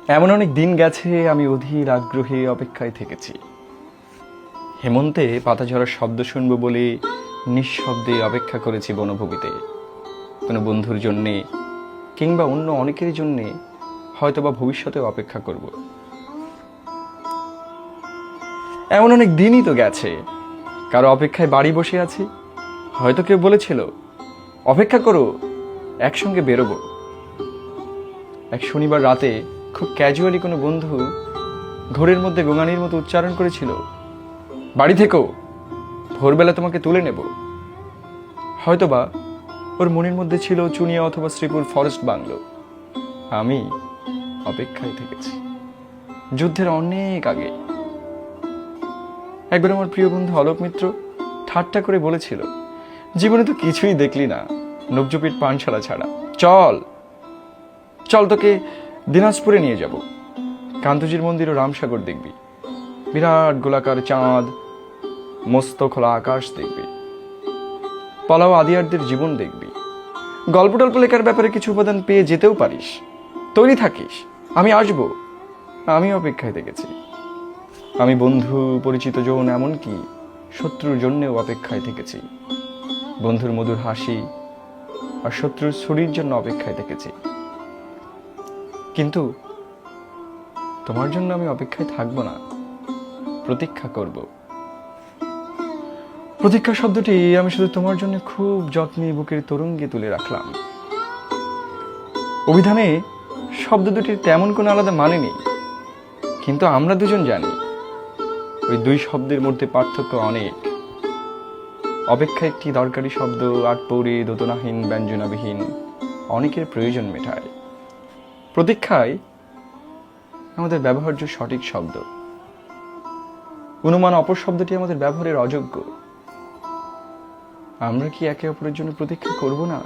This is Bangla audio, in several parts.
এমন অনেক দিন গেছে আমি অধীর আগ্রহে অপেক্ষায় থেকেছি। হেমন্তে পাতা ঝরার শব্দ শুনবো বলে নিঃশব্দে অপেক্ষা করেছি বনভূমিতে, কোনো বন্ধুর জন্যে কিংবা অন্য অনেকের জন্যে, হয়তোবা ভবিষ্যতেও অপেক্ষা করব। এমন অনেক দিনই তো গেছে, কারো অপেক্ষায় বাড়ি বসে আছি। হয়তো কেউ বলেছিল অপেক্ষা করো, একসঙ্গে বেরোবো। এক শনিবার রাতে খুব ক্যাজুয়ালি কোনো বন্ধু ঘোরের মধ্যে গোঙানির মতো উচ্চারণ করেছিল, বাড়ি থেকেও, ভোরবেলা তোমাকে তুলে নেব। হয়তোবা ওর মনের মধ্যে ছিল চুনিয়া অথবা শ্রীপুর ফরেস্ট বাংলো। আমি অপেক্ষায় থেকেছি যুদ্ধের অনেক আগে। একবার আমার প্রিয় বন্ধু অলোক মিত্র ঠাট্টা করে বলেছিল, জীবনে তো কিছুই দেখলি না নবজপির পানশালা ছাড়া, চল চল তোকে দিনাজপুরে নিয়ে যাব। কান্তজির মন্দির ও রামসাগর দেখবি, বিরাট গোলাকার চাঁদ, মস্ত খোলা আকাশ দেখবি, পলাও আদিয়ারদের জীবন দেখবি। গল্প টল্প লেখার ব্যাপারে কিছু উপাদান পেয়ে যেতেও পারিস। তৈরি থাকিস, আমি আসবো। আমি অপেক্ষায় থেকেছি। আমি বন্ধু, পরিচিত জন, এমনকি শত্রুর জন্যেও অপেক্ষায় থেকেছি। বন্ধুর মধুর হাসি আর শত্রুর ছুরির জন্য অপেক্ষায় থেকেছি। কিন্তু তোমার জন্য আমি অপেক্ষায় থাকবো না, প্রতীক্ষা করব। প্রতীক্ষা শব্দটি আমি শুধু তোমার জন্য খুব যত্নে বুকের তরঙ্গে তুলে রাখলাম। অভিধানে শব্দ দুটির তেমন কোনো আলাদা মানে নেই, কিন্তু আমরা দুজন জানি ওই দুই শব্দের মধ্যে পার্থক্য অনেক। অপেক্ষা একটি দরকারি শব্দ, আটপৌরে, দোতনাহীন, ব্যঞ্জনাবিহীন, অনেকের প্রয়োজন মেটায়। প্রতীক্ষায় আমাদের ব্যবহার্য সঠিক শব্দ। অনুমান অপর শব্দটি আমাদের ব্যবহারের অযোগ্য। আমরা কি একে অপরের জন্য প্রতীক্ষা করব না?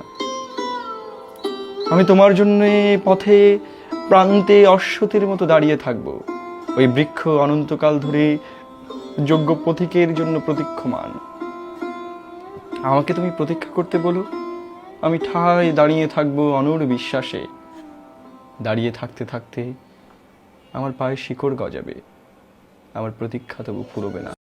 আমি তোমার জন্য পথে প্রান্তে অশ্বতীর মতো দাঁড়িয়ে থাকব, ওই বৃক্ষ অনন্তকাল ধরে যোগ্য পথিকের জন্য প্রতীক্ষমান। আমাকে তুমি প্রতীক্ষা করতে বলো, আমি ঠায় দাঁড়িয়ে থাকবো অনড় বিশ্বাসে। দাঁড়িয়ে থাকতে থাকতে আমার পায়ে শিকড় গজাবে, আমার প্রতীক্ষা তবু ফুরবে না।